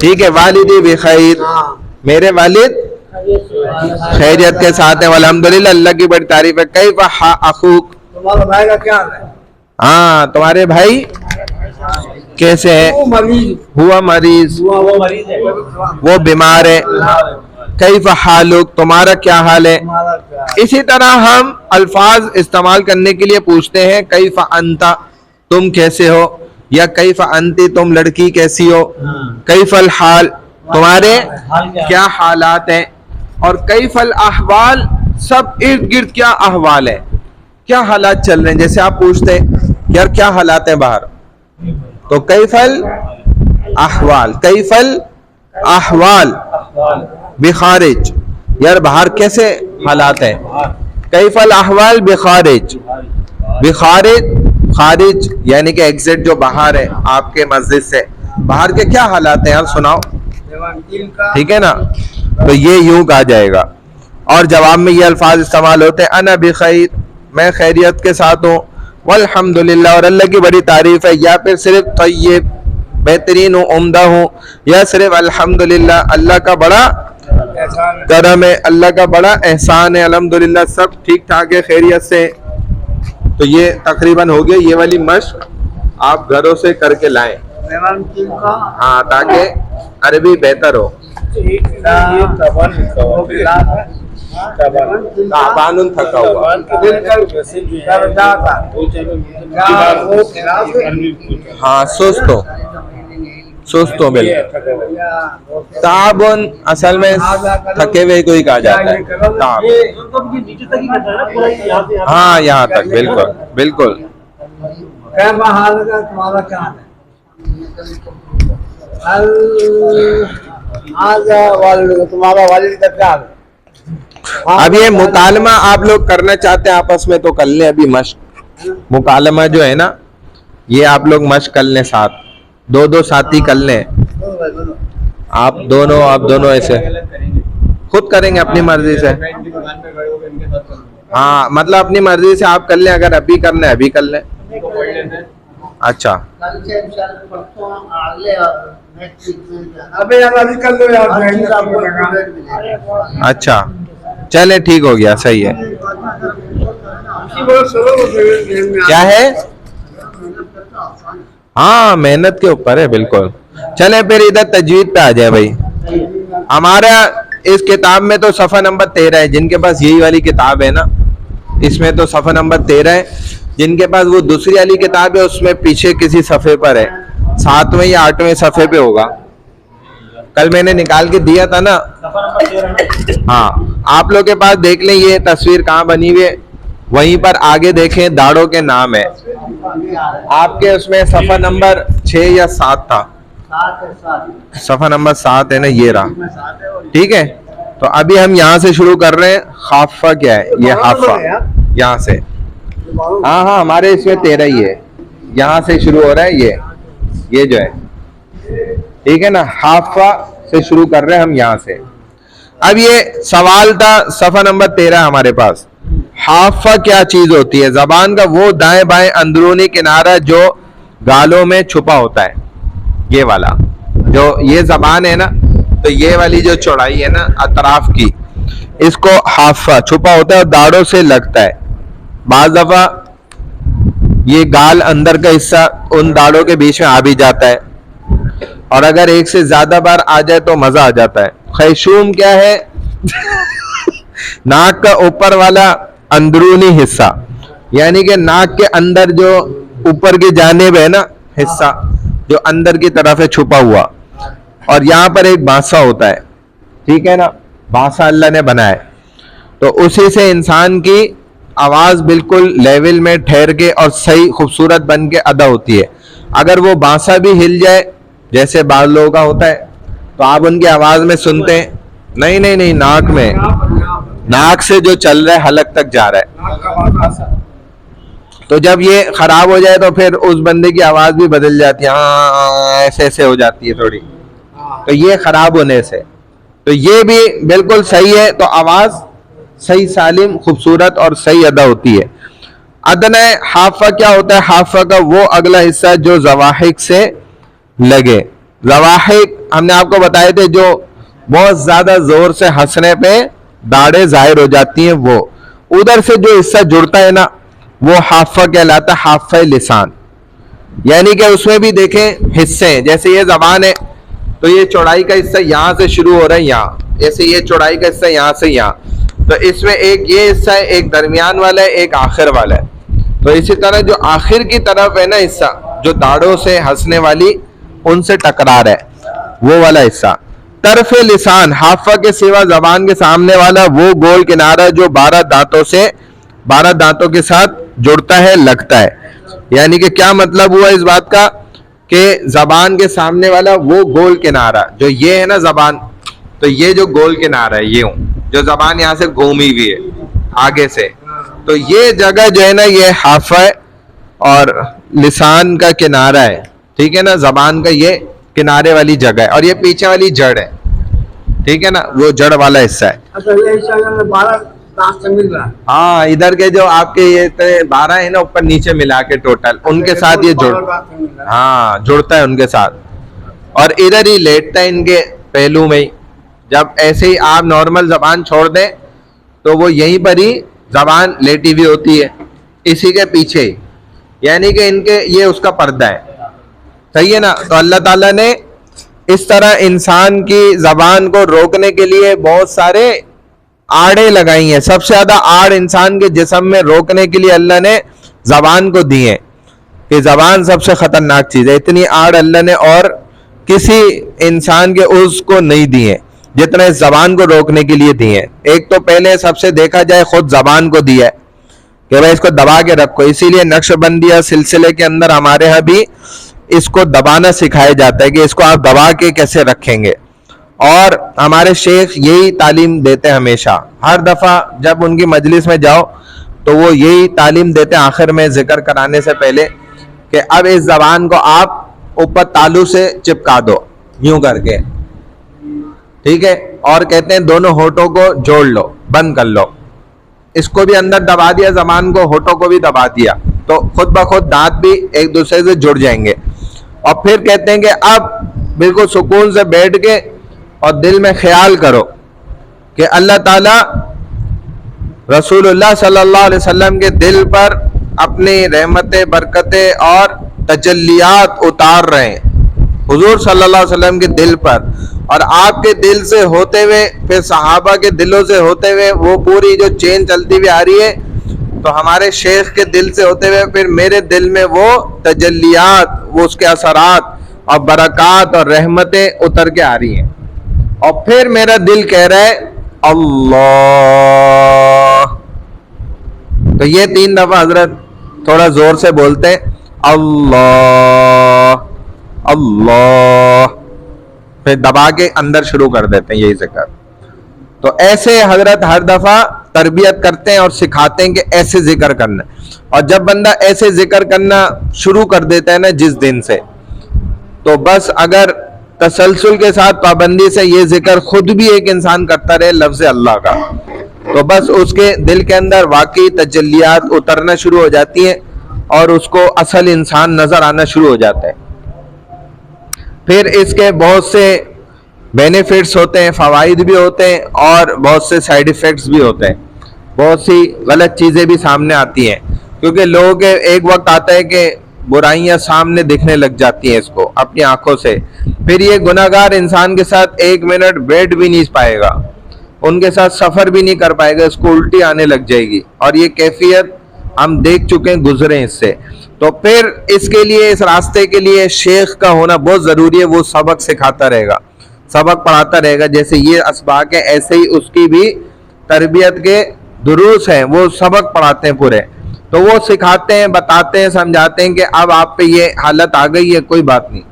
ठीक है। वालिदी बिखैर, हाँ, मेरे वालिद खैरियत के साथ है अल्हम्दुलिल्लाह, अल्लाह की बड़ी तारीफ है। कैफा हा अखूक, तुम्हारे भाई का क्या हाल है? हाँ तुम्हारे भाई कैसे है? वो मरीज हुआ मरीज, वो मरीज है, वो बीमार है। कैफा हालुक, तुम्हारा क्या हाल है? तुम्हारा क्या है? इसी तरह हम अल्फाज इस्तेमाल करने के लिए पूछते हैं कैफा अंता, तुम कैसे हो? या कैफा अंती, तुम लड़की कैसी हो? कैफल हाल, तुम्हारे क्या हालात हैं? और कैफल अहवाल, सब इर्द गिर्द क्या अहवाल है, क्या हालात चल रहे हैं। जैसे आप पूछते हैं यार क्या हालात हैं बाहर, तो कैफल अहवाल, कैफल अहवाल बिखारिज, यार बाहर कैसे हालात हैं? कैफल अहवाल बिखारिज, बिखारिज, खारिज यानी कि एग्जिट जो बाहर है आपके मस्जिद से, बाहर के क्या हालात हैं यार सुनाओ, ठीक है ना? तो ये यूं कहा जाएगा। और जवाब में ये अल्फाज इस्तेमाल होते हैं, अना बिखैर, मैं खैरियत के साथ हूँ, वल्हम्दुलिल्लाह, और अल्लाह की बड़ी तारीफ है। या फिर सिर्फ तय्यब, बेहतरीन हूँ, उम्दा हूँ, या सिर्फ अल्हम्दुलिल्लाह, अल्लाह का बड़ा करम है, अल्लाह का बड़ा एहसान है, अल्हम्दुलिल्लाह सब ठीक ठाक है, खैरियत से। तो ये तकरीबन हो गया। ये वाली मश्क आप घरों से करके लाएं, हाँ, ताकि अरबी बेहतर हो। ताबानुन थका हुआ, हाँ सुस्त हो बिल्कुल। ताबुन असल में थके हुए को ही कहा जाता है, ताब। हाँ यहाँ तक, बिल्कुल बिल्कुल। तुम्हारा क्या हाल है? तुम्हारा वालिद का क्या हाल है? अब ये मुकालमा आप लोग करना चाहते हैं आपस में तो कर लें। अभी मश्क मुकालमा जो है ना, ये आप लोग मश्क कर लें, साथ दो दो साथी कर लें। आप दोनों ऐसे खुद करेंगे अपनी मर्जी से। हाँ मतलब अपनी मर्जी से आप कर लें, अगर अभी करना है अभी कर लें। अच्छा कल से इंशाल्लाह परसों अगले नेक्स्ट वीक में अबे यार अभी कर लो यार, हर जाएंगे चीज आपको आपको लगा। included मिलेगा। अच्छा चले ठीक हो गया, सही है। इसी वजह से वो ध्यान में क्या है? हाँ मेहनत के ऊपर है बिल्कुल। चले फिर इधर तजवीद पे आ जाए भाई। हमारा इस किताब में तो सफ़ा नंबर 13 है, जिनके पास यही वाली किताब है ना, इसमें तो सफ़ा नंबर 13 है। जिनके पास वो दूसरी वाली किताब है उसमें पीछे किसी सफ़े पर है, 7वें या 8वें सफ़े पे होगा। कल मैंने निकाल के दिया था ना। हाँ आप लोग के पास देख लें, ये तस्वीर कहाँ बनी हुई है, वहीं पर आगे देखें दाढ़ों के नाम है। आपके उसमें सफ़ा नंबर 6 या 7 था, सफ़ा नंबर 7 है ना, ये रहा। ठीक है, तो अभी हम यहाँ से शुरू कर रहे हैं। हाफा क्या है? ये हाफा यहाँ से, हाँ हाँ हमारे इसमें 13 ही है, यहाँ से शुरू हो रहा है ये जो है, ठीक है ना। हाफा से शुरू कर रहे हैं हम यहाँ से। अब ये सवाल था सफ़ा नंबर 13 हमारे पास, हाफा क्या चीज होती है? जबान का वो दाएं बाएं अंदरूनी किनारा जो गालों में छुपा होता है, ये वाला जो ये जबान है ना, तो ये वाली जो चौड़ाई है ना अतराफ की, इसको हाफा छुपा होता है और दाढ़ों से लगता है। बाज दफा ये गाल अंदर का हिस्सा उन दाढ़ों के बीच में आ भी जाता है, और अगर एक से ज्यादा बार आ जाए तो मजा आ जाता है। खैशूम क्या है? नाक का ऊपर वाला अंदरूनी हिस्सा, यानी कि नाक के अंदर जो ऊपर की जानिब है ना हिस्सा, जो अंदर की तरफ है छुपा हुआ, और यहाँ पर एक बांसा होता है, ठीक है ना, बांसा अल्लाह ने बनाया है, तो उसी से इंसान की आवाज बिल्कुल लेवल में ठहर के और सही खूबसूरत बन के अदा होती है। अगर वो बांसा भी हिल जाए, जैसे बाल लोगों का होता है, तो आप उनकी आवाज में सुनते हैं, नहीं नहीं नहीं, नाक में, नाक से जो चल रहा है हलक तक जा रहा है। तो जब ये खराब हो जाए तो फिर उस बंदे की आवाज भी बदल जाती है, हाँ ऐसे ऐसे हो जाती है थोड़ी, तो ये खराब होने से। तो ये भी बिल्कुल सही है, तो आवाज सही सालिम खूबसूरत और सही अदा होती है। अदना हाफा क्या होता है? हाफा का वो अगला हिस्सा जो जवाहिक से लगे। जवाहिक हमने आपको बताए थे, जो बहुत ज्यादा जोर से हंसने पे दाढ़ें जाहिर हो जाती हैं, वो उधर से जो हिस्सा जुड़ता है ना, वो हाफा कहलाता है, हाफा लिसान। यानी कि उसमें भी देखें हिस्से हैं, जैसे ये जबान है तो ये चौड़ाई का हिस्सा यहाँ से शुरू हो रहा है, यहाँ जैसे ये चौड़ाई का हिस्सा यहाँ से यहाँ, तो इसमें एक ये हिस्सा है, एक दरमियान वाला है, एक आखिर वाला है। तो इसी तरह जो आखिर की तरफ है ना हिस्सा, जो दाढ़ों से हंसने वाली उनसे टकरार है, वो वाला हिस्सा। तरफ लिसान, हाफा के सिवा जबान के सामने वाला वो गोल किनारा जो 12 दांतों के साथ जुड़ता है, लगता है। यानी कि क्या मतलब हुआ इस बात का कि जबान के सामने वाला वो गोल किनारा जो ये है ना जबान, तो ये जो गोल किनारा है, ये जो जबान यहाँ से घूमी हुई है आगे से, तो ये जगह जो है ना ये हाफा है और लिसान का किनारा है, ठीक है ना, जबान का ये किनारे वाली जगह है, और ये पीछे वाली जड़ है, ठीक है ना, वो जड़ वाला हिस्सा है। अच्छा ये हिस्सा में 12 दांत से मिल रहा है। हाँ इधर के जो आपके ये 12 है ना ऊपर नीचे मिला के टोटल, उनके साथ ये जुड़, हाँ जुड़ता है उनके साथ, और इधर ही लेटता है इनके पहलू में ही। जब ऐसे ही आप नॉर्मल जबान छोड़ दें तो वो यहीं पर ही जबान लेटी हुई होती है, इसी के पीछे ही, यानी कि इनके ये उसका पर्दा है, सही है ना। तो अल्लाह ताला ने इस तरह इंसान की जबान को रोकने के लिए बहुत सारे आड़े लगाई हैं। सबसे ज्यादा आड़ इंसान के जिस्म में रोकने के लिए अल्लाह ने जबान को दी है, कि जबान सबसे खतरनाक चीज है। इतनी आड़ अल्लाह ने और किसी इंसान के उसको नहीं दी है जितना इस जबान को रोकने के लिए दी है। एक तो पहले सबसे देखा जाए खुद जबान को दिया है कि भाई इसको दबा के रखो, इसीलिए नक्शबंदिया सिलसिले के अंदर हमारे यहाँ भी इसको दबाना सिखाया जाता है कि इसको आप दबा के कैसे रखेंगे, और हमारे शेख यही तालीम देते हैं हमेशा। हर दफा जब उनकी मजलिस में जाओ तो वो यही तालीम देते हैं आखिर में जिक्र कराने से पहले, कि अब इस जबान को आप ऊपर तालू से चिपका दो यूं करके, ठीक है, और कहते हैं दोनों होठों को जोड़ लो, बंद कर लो, इसको भी अंदर दबा दिया, जबान को, होठों को भी दबा दिया, तो खुद ब खुद दांत भी एक दूसरे से जुड़ जाएंगे। और फिर कहते हैं कि अब बिल्कुल सुकून से बैठ के और दिल में ख्याल करो कि अल्लाह ताला रसूलुल्लाह सल्लल्लाहु अलैहि वसल्लम के दिल पर अपनी रहमतें, बरकतें और तजल्लियात उतार रहे हैं हुजूर सल्लल्लाहु अलैहि वसल्लम के दिल पर, और आपके दिल से होते हुए फिर सहाबा के दिलों से होते हुए वो पूरी जो चेन चलती हुई आ रही है, तो हमारे शेख के दिल से होते हुए फिर मेरे दिल में वो तजल्लियात, वो उसके असरात और बरक़ात और रहमतें उतर के आ रही हैं। और फिर मेरा दिल कह रहा है अल्लाह। तो ये 3 दफा हजरत थोड़ा जोर से बोलते हैं, अल्लाह अल्लाह, फिर दबा के अंदर शुरू कर देते हैं यही जिक्र। तो ऐसे हजरत हर दफा तरबियत करते हैं और सिखाते हैं कि ऐसे जिक्र करना। और जब बंदा ऐसे जिक्र करना शुरू कर देता है ना जिस दिन से, तो बस अगर तसलसल के साथ पाबंदी से ये जिक्र खुद भी एक इंसान करता रहे लफ्ज़ अल्लाह का, तो बस उसके दिल के अंदर वाकई तजल्लियात उतरना शुरू हो जाती हैं और उसको असल इंसान नजर आना शुरू हो जाता है। फिर इसके बहुत से बेनिफिट्स होते हैं, फ़वाइद भी होते हैं और बहुत से साइड इफ़ेक्ट्स भी होते हैं। बहुत सी गलत चीज़ें भी सामने आती हैं, क्योंकि लोगों के एक वक्त आता है कि बुराइयां सामने दिखने लग जाती हैं इसको अपनी आंखों से। फिर ये गुनाहगार इंसान के साथ 1 मिनट बैठ भी नहीं पाएगा, उनके साथ सफ़र भी नहीं कर पाएगा, इसको उल्टी आने लग जाएगी। और ये कैफियत हम देख चुके हैं, गुजरे इससे। तो फिर इसके लिए, इस रास्ते के लिए शेख का होना बहुत ज़रूरी है। वो सबक सिखाता रहेगा, सबक पढ़ाता रहेगा। जैसे ये असबाक है, ऐसे ही उसकी भी तरबियत के दुरूस हैं, वो सबक पढ़ाते हैं पूरे। तो वो सिखाते हैं, बताते हैं, समझाते हैं कि अब आप पे ये हालत आ गई है, कोई बात नहीं,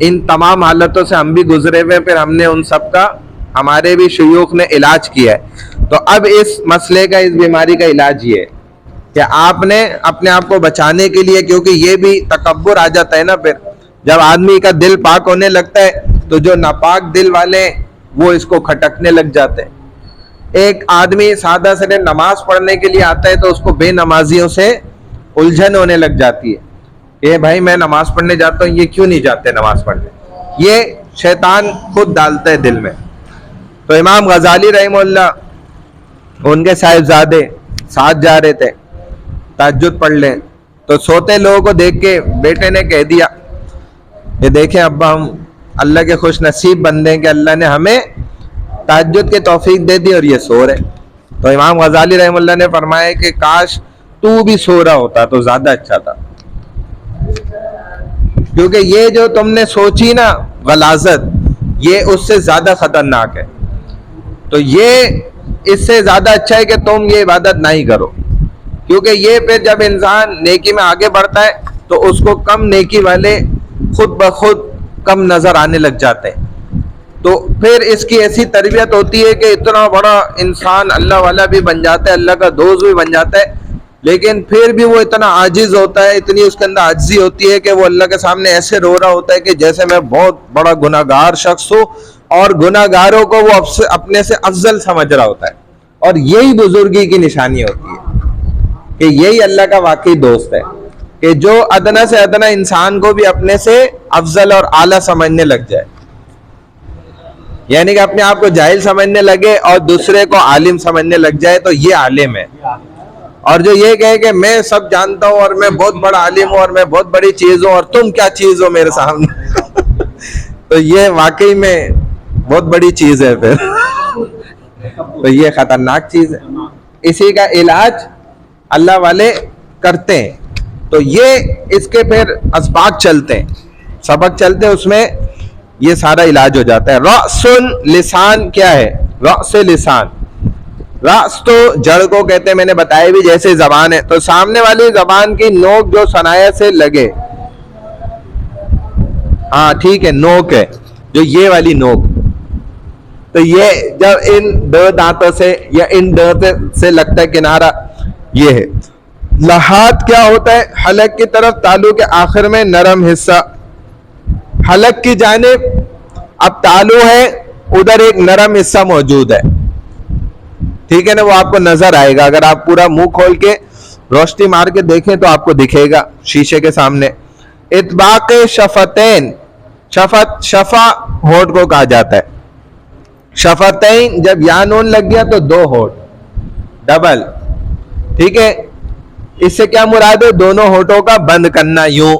इन तमाम हालतों से हम भी गुजरे हुए, फिर हमने उन सब का, हमारे भी शयूख ने इलाज किया है। तो अब इस मसले का, इस बीमारी का इलाज ये है कि आपने अपने आप को बचाने के लिए, क्योंकि ये भी तकब्बुर आ जाता है ना, फिर जब आदमी का दिल पाक होने लगता है तो जो नापाक दिल वाले वो इसको खटकने लग जाते हैं। एक आदमी सादा से नमाज पढ़ने के लिए आता है तो उसको बेनमाजियों से उलझन होने लग जाती है। ये भाई मैं नमाज पढ़ने जाता हूँ, ये क्यों नहीं जाते नमाज पढ़ने? ये शैतान खुद डालता है दिल में। तो इमाम गजाली रहमतुल्लाह, उनके साहिबजादे साथ जा रहे थे तहज्जुद पढ़ लें, तो सोते लोगों को देख के बेटे ने कह दिया, ये देखें अब्बा, हम अल्लाह के खुश नसीब बंदे हैं कि अल्लाह ने हमें तहज्जुद के तौफीक दे दी और ये सो रहे। तो इमाम गजाली रहमतुल्लाह ने फरमाया कि काश तू भी सो रहा होता तो ज्यादा अच्छा था, क्योंकि ये जो तुमने सोची ना गलाजत, ये उससे ज्यादा खतरनाक है। तो ये इससे ज्यादा अच्छा है कि तुम ये इबादत नहीं करो, क्योंकि ये फिर जब इंसान नेकी में आगे बढ़ता है तो उसको कम नेकी वाले खुद ब खुद कम नजर आने लग जाते हैं। तो फिर इसकी ऐसी तरबियत होती है कि इतना बड़ा इंसान अल्लाह वाला भी बन जाता है, अल्लाह का दोस्त भी बन जाता है, लेकिन फिर भी वो इतना आजिज होता है, इतनी उसके अंदर आजिजी होती है कि वो अल्लाह के सामने ऐसे रो रहा होता है कि जैसे मैं बहुत बड़ा गुनाहगार शख्स हूँ, और गुनाहगारों को वो अपने से अफजल समझ रहा होता है। और यही बुजुर्गी की निशानी होती है कि यही अल्लाह का वाकई दोस्त है, कि जो अदना से अदना इंसान को भी अपने से अफजल और आला समझने लग जाए, यानी कि अपने आप को जाहिल समझने लगे और दूसरे को आलिम समझने लग जाए, तो ये आलिम है। और जो ये कहे कि मैं सब जानता हूँ और मैं बहुत बड़ा आलिम हूँ और मैं बहुत बड़ी चीज हूँ और तुम क्या चीज हो मेरे सामने तो ये वाकई में बहुत बड़ी चीज है फिर तो ये खतरनाक चीज है। इसी का इलाज अल्लाह वाले करते हैं। तो ये इसके फिर असबाब चलते हैं, सबक चलते हैं, उसमें ये सारा इलाज हो जाता है। रअसुन लिसान क्या है? रअस लिसान, रअस तो जड़ को कहते हैं, मैंने बताया भी, जैसे जबान है तो सामने वाली जबान की नोक जो सनाया से लगे, हाँ ठीक है, नोक है जो ये वाली नोक, तो ये जब इन दो दांतों से या इन दो से लगता है किनारा, ये है। लहात क्या होता है? हलक की तरफ, तालू के आखिर में नरम हिस्सा, हलक की जानिब अब तालू है, उधर एक नरम हिस्सा मौजूद है, ठीक है ना, वो आपको नजर आएगा। अगर आप पूरा मुंह खोल के रोशनी मार के देखें तो आपको दिखेगा शीशे के सामने। इतबाक शफतैन, शफा होठ को कहा जाता है। शफतैन जब या नून लग गया तो दो होठ, डबल, ठीक है। इससे क्या मुराद है? दोनों होठों का बंद करना, यूं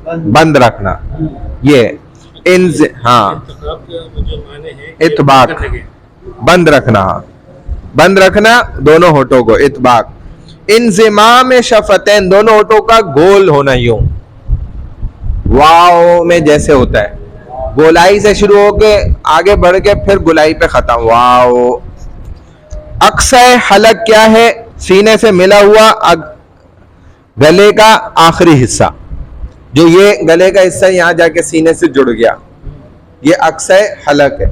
बंद रखना, ये इन, हाँ, इतबाक, बंद रखना, बंद रखना दोनों होठों को, इतबाक। इंजिमाम शफतैन, दोनों होठों का गोल होना, यूं वाव में जैसे होता है, गोलाई से शुरू होके आगे बढ़ के फिर गुलाई पे खत्म, वाव। अक्सर हलक क्या है? सीने से मिला हुआ गले का आखिरी हिस्सा, जो ये गले का हिस्सा यहां जाके सीने से जुड़ गया, ये अक्सर हलक है,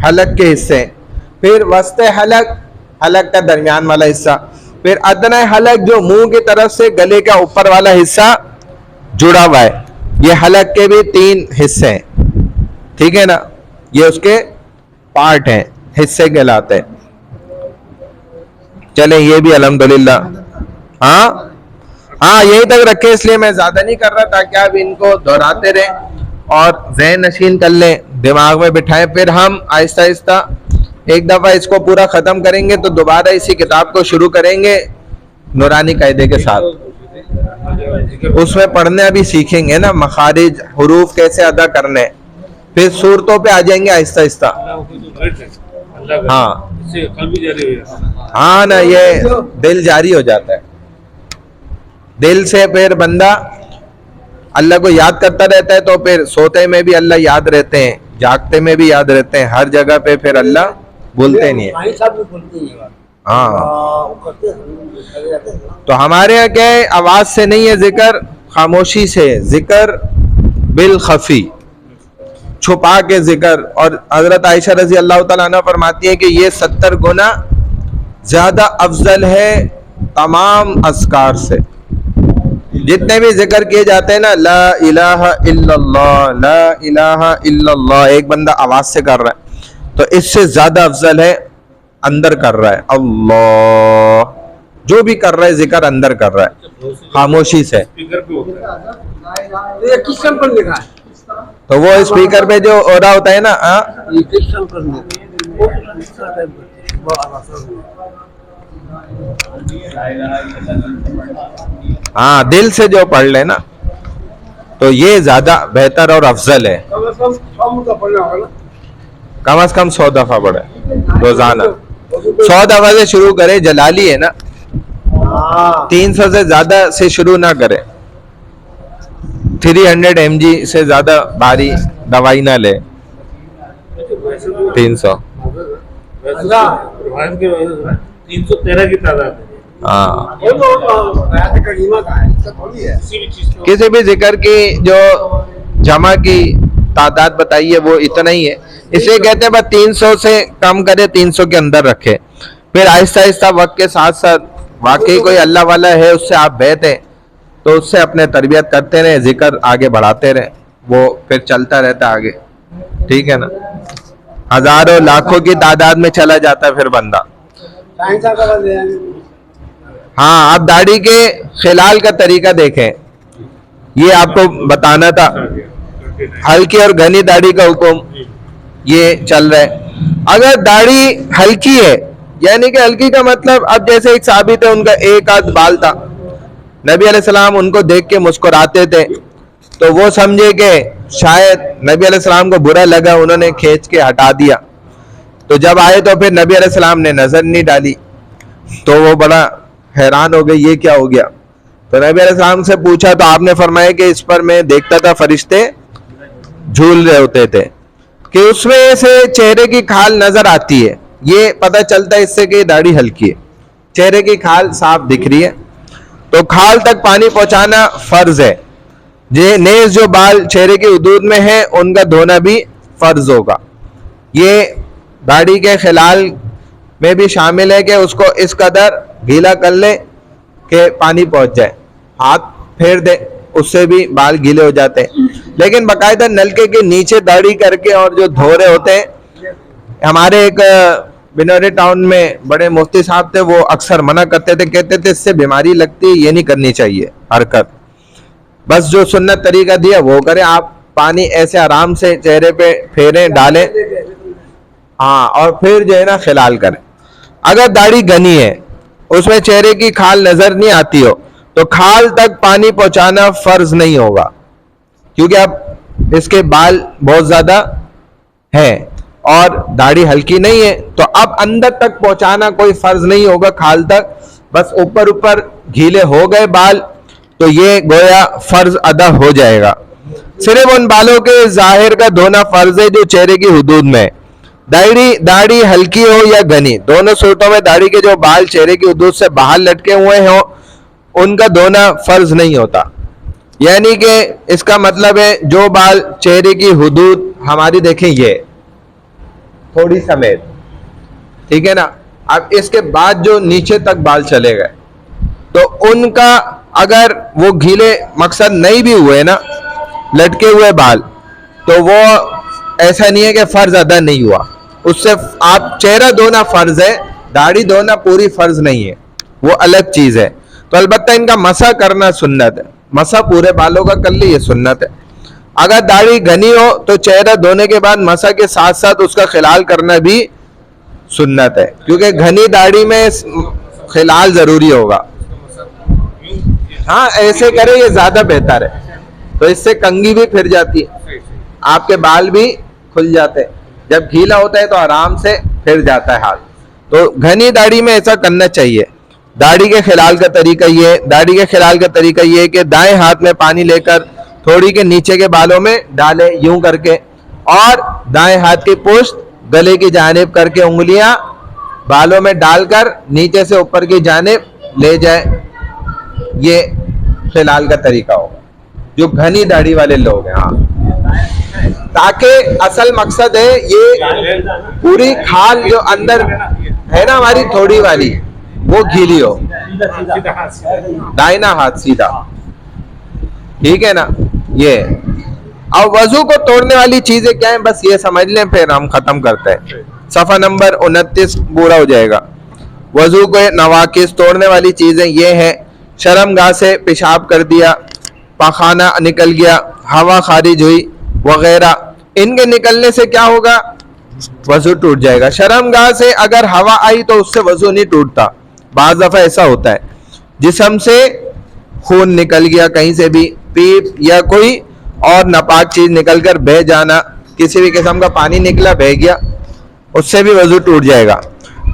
हलक के हिस्से। फिर वस्ते हलक, हलक का दरमियान वाला हिस्सा। फिर अदना हलक, जो मुंह की तरफ से गले का ऊपर वाला हिस्सा जुड़ा हुआ है, ये हलक के भी 3 हिस्से हैं, ठीक है ना, ये उसके पार्ट हैं, हिस्से कहलाते हैं। चले ये भी अल्हम्दुलिल्लाह, हाँ हाँ यही तक रखे, इसलिए मैं ज्यादा नहीं कर रहा, ताकि आप इनको दोहराते रहें और ज़हन नशीन कर लें, दिमाग में बिठाएं। फिर हम आहिस्ता आहिस्ता एक दफा इसको पूरा खत्म करेंगे तो दोबारा इसी किताब को शुरू करेंगे नूरानी कायदे के साथ। उसमें पढ़ने अभी सीखेंगे ना, मखारिज, हुरूफ कैसे अदा करने, फिर सूरतों पे आ जाएंगे आहिस्ता आहिस्ता। हाँ हाँ ना, ये दिल जारी हो जाता है, दिल से फिर बंदा अल्लाह को याद करता रहता है, तो फिर सोते में भी अल्लाह याद रहते हैं, जागते में भी याद रहते हैं, हर जगह पे फिर अल्लाह बोलते नहीं है। हाँ, तो हमारे यहाँ क्या है, आवाज से नहीं है जिक्र, खामोशी से है जिक्र, बिल खफी, छुपा के जिक्र। और हजरत आयशा रजी अल्लाह तआला अन्हा फरमाती है कि ये 70 गुना ज्यादा अफजल है तमाम अज़कार से। जितने भी जिक्र किए जाते हैं ना, ला इलाहा इल्लल्लाह, ला इलाहा इल्लल्लाह, एक बंदा आवाज से कर रहा है, तो इससे ज्यादा अफजल है अंदर कर रहा है, अल्लाह, जो भी कर रहा है जिक्र अंदर कर रहा है, खामोशी से। तो वो स्पीकर पे जो हो रहा होता है ना, हाँ, दिल से जो पढ़ लेना तो ये ज्यादा बेहतर और अफजल है। कम से कम 100 दफा पढ़े रोजाना, 100 दफा से शुरू करे, जलाली है ना, 300 से ज्यादा से शुरू ना करे, 300 mg से ज्यादा भारी दवाई ना ले, 300, 313 की तादाद है। हाँ, किसी भी जिक्र की जो जमा की तादाद बताइए वो इतना ही है, इसलिए कहते हैं बस 300 से कम करे, 300 के अंदर रखे। फिर आहिस्ता आहिस्ता वक्त के साथ साथ वाकई कोई अल्लाह वाला है उससे आप बैठे हैं तो उससे अपने तरबियत करते रहे, जिक्र आगे बढ़ाते रहे, वो फिर चलता रहता आगे, ठीक है ना। हजारों लाखों की तादाद में चला जाता है फिर बंदा। हाँ, आप दाढ़ी के खिलाल का तरीका देखें, ये आपको बताना था, हल्की और घनी दाढ़ी का हुक्म ये चल रहा है। अगर दाढ़ी हल्की है, यानी कि हल्की का मतलब, अब जैसे एक साबित है, उनका एक आध बाल था, नबी अलैहिस्सलाम उनको देख के मुस्कुराते थे, तो वो समझे कि शायद नबी अलैहिस्सलाम को बुरा लगा, उन्होंने खींच के हटा दिया। तो जब आए तो फिर नबी अलैहिस्सलाम ने नजर नहीं डाली, तो वो बड़ा हैरान हो गए, ये क्या हो गया। तो नबी अलैहिस्सलाम से पूछा तो आपने फरमाया कि इस पर मैं देखता था फरिश्ते झूल रहे होते थे, कि उसमें से चेहरे की खाल नजर आती है, ये पता चलता है इससे कि दाढ़ी हल्की है, चेहरे की खाल साफ दिख रही है। तो खाल तक पानी पहुंचाना फर्ज है, जे नेज जो बाल चेहरे की हुदूद में है उनका धोना भी फर्ज होगा। ये दाढ़ी के खिलाल में भी शामिल है कि उसको इस कदर गीला कर ले कि पानी पहुंच जाए, हाथ फेर दे, उससे भी बाल गीले हो जाते हैं। लेकिन बाकायदा नलके के नीचे दाढ़ी करके और जो धो रहे होते हैं, हमारे एक बिनोरी टाउन में बड़े मुफ्ती साहब थे, वो अक्सर मना करते थे, कहते थे इससे बीमारी लगती है, ये नहीं करनी चाहिए हरकत। बस जो सुन्नत तरीका दिया वो करें। आप पानी ऐसे आराम से चेहरे पे फेरें, डालें, हाँ, और फिर जो है ना खिलाल करें। अगर दाढ़ी घनी है, उसमें चेहरे की खाल नजर नहीं आती हो, तो खाल तक पानी पहुंचाना फर्ज नहीं होगा, क्योंकि अब इसके बाल बहुत ज्यादा हैं और दाढ़ी हल्की नहीं है, तो अब अंदर तक पहुंचाना कोई फर्ज नहीं होगा, खाल तक। बस ऊपर ऊपर गीले हो गए बाल तो ये गोया फर्ज अदा हो जाएगा। सिर्फ उन बालों के जाहिर का धोना फर्ज है जो चेहरे की हुदूद में। दाढ़ी हल्की हो या घनी, दोनों सूरतों में दाढ़ी के जो बाल चेहरे की हुदूद से बाहर लटके हुए हो उनका धोना फर्ज नहीं होता। यानी कि इसका मतलब है जो बाल चेहरे की हुदूद हमारी देखें ये थोड़ी समेत, ठीक है ना, अब इसके बाद जो नीचे तक बाल चले गए तो उनका अगर वो गीले मकसद नहीं भी हुए ना, लटके हुए बाल, तो वो ऐसा नहीं है कि फर्ज अदा नहीं हुआ, उससे आप चेहरा धोना फर्ज है, दाढ़ी धोना पूरी फर्ज नहीं है, वो अलग चीज है। तो अलबत्ता इनका मसा करना सुन्नत है, मसा पूरे बालों का कर ली, ये सुन्नत है। अगर दाढ़ी घनी हो तो चेहरा धोने के बाद मसा के साथ साथ उसका खिलाल करना भी सुन्नत है, क्योंकि घनी दाढ़ी में खिलाल जरूरी होगा। हाँ, ऐसे करें, ये ज्यादा बेहतर है, तो इससे कंघी भी फिर जाती है, आपके बाल भी खुल जाते हैं। जब गीला होता है तो आराम से फिर जाता है हाथ। तो घनी दाढ़ी में ऐसा करना चाहिए। दाढ़ी के खिलाल का तरीका ये है कि दाएं हाथ में पानी लेकर थोड़ी के नीचे के बालों में डाले यूं करके, और दाएं हाथ की पुश्त गले की जानिब करके उंगलियां बालों में डालकर नीचे से ऊपर की जानिब ले जाए। ये खिलाल का तरीका होगा जो घनी दाढ़ी वाले लोग हैं। हाँ, ताकि असल मकसद है ये पूरी खाल जो अंदर है ना हमारी थोड़ी वाली, वो गीली हो, दाहिना हाथ सीधा, ठीक है ना। ये अब वजू को तोड़ने वाली चीजें क्या है, बस ये समझ लें, फिर हम खत्म करते हैं। सफा नंबर 29 पूरा हो जाएगा। वजू को नवाकिस तोड़ने वाली चीजें ये हैं, शर्मगाह से पेशाब कर दिया, पाखाना निकल गया, हवा खारिज हुई वगैरह, इनके निकलने से क्या होगा, वजू टूट जाएगा। शर्मगाह से अगर हवा आई तो उससे वजू नहीं टूटता। बाज़ दफा ऐसा होता है जिस्म से खून निकल गया कहीं से भी, पीप या कोई और नापाक चीज निकलकर बह जाना, किसी भी किस्म का पानी निकला बह गया, उससे भी वजू टूट जाएगा।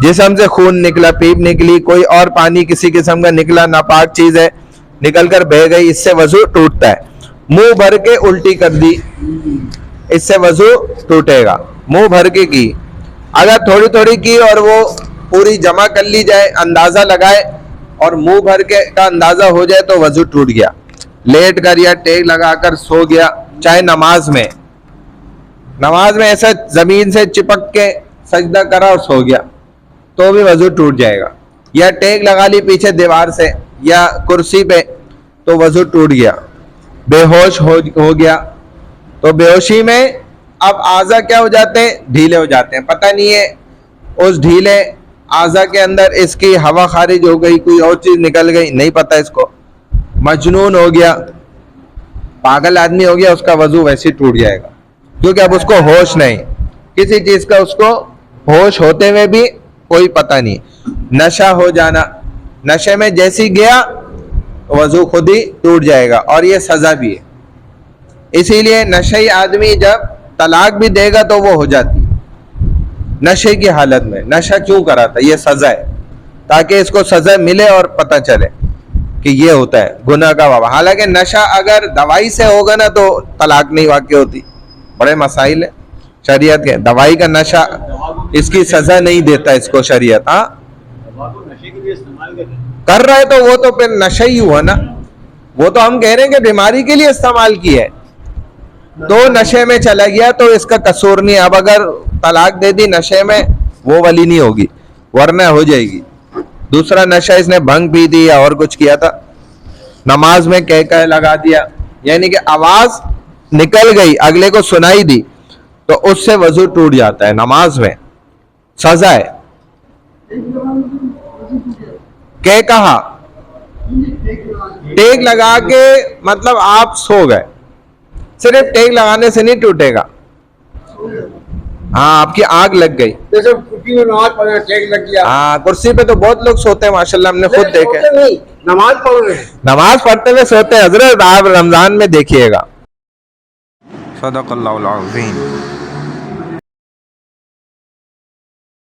जिस्म से खून निकला, पीप निकली, कोई और पानी किसी किस्म का निकला, नापाक चीज है निकलकर बह गई, इससे वजू टूटता है। मुंह भर के उल्टी कर दी, इससे वजू टूटेगा। मुंह भर के की, अगर थोड़ी थोड़ी की और वो पूरी जमा कर ली जाए, अंदाजा लगाए और मुंह भर के का अंदाजा हो जाए तो वजू टूट गया। लेट कर या टेक लगाकर सो गया, चाहे नमाज में ऐसा जमीन से चिपक के सजदा करा और सो गया तो भी वजू टूट जाएगा। या टेक लगा ली पीछे दीवार से या कुर्सी पे तो वजू टूट गया। बेहोश हो गया तो बेहोशी में अब आज़ा क्या हो जाते हैं, ढीले हो जाते हैं। पता नहीं है उस ढीले आज़ा के अंदर इसकी हवा खारिज हो गई, कोई और चीज निकल गई, नहीं पता इसको। मजनून हो गया, पागल आदमी हो गया, उसका वजू वैसे टूट जाएगा, क्योंकि अब उसको होश नहीं, किसी चीज का उसको होश होते हुए भी कोई पता नहीं। नशा हो जाना, नशे में जैसी गया वजू खुद ही टूट जाएगा, और ये सजा भी है। इसीलिए नशे आदमी जब तलाक भी देगा तो वो हो जाती है नशे की हालत में। नशा क्यों करा था, ये सजा है, ताकि इसको सजा मिले और पता चले कि ये होता है गुनाह का बाबा। हालांकि नशा अगर दवाई से होगा ना तो तलाक नहीं वाक़ई होती, बड़े मसाइल है शरीयत के। दवाई का नशा इसकी सजा नहीं देता इसको शरीयत। हाँ, कर रहा है तो वो तो फिर नशा ही हुआ ना, वो तो हम कह रहे हैं कि बीमारी के लिए इस्तेमाल किया है, तो नशे में चला गया तो इसका कसूर नहीं। अब अगर तलाक दे दी नशे में, वो वाली नहीं होगी, वरना हो जाएगी। दूसरा नशा इसने भंग पी दी या और कुछ किया था, नमाज में कह लगा दिया, यानी कि आवाज निकल गई, अगले को सुनाई दी, तो उससे वजू टूट जाता है। नमाज में सजा है, क्या कहा? टेक लगा के मतलब आप सो गए, सिर्फ टेक लगाने से नहीं टूटेगा। हाँ, आपकी आग लग गई। जैसे कुर्सी में नमाज पढ़ने टेक लग गया। हाँ, कुर्सी पे तो बहुत लोग सोते हैं माशाल्लाह, हमने खुद देखे। सोते नहीं, नमाज पढ़ रहे हैं। नमाज पढ़ते हुए सोते हैं हजरत, आप रमजान में देखिएगा। सदक़ल्लाहुल अज़ीम।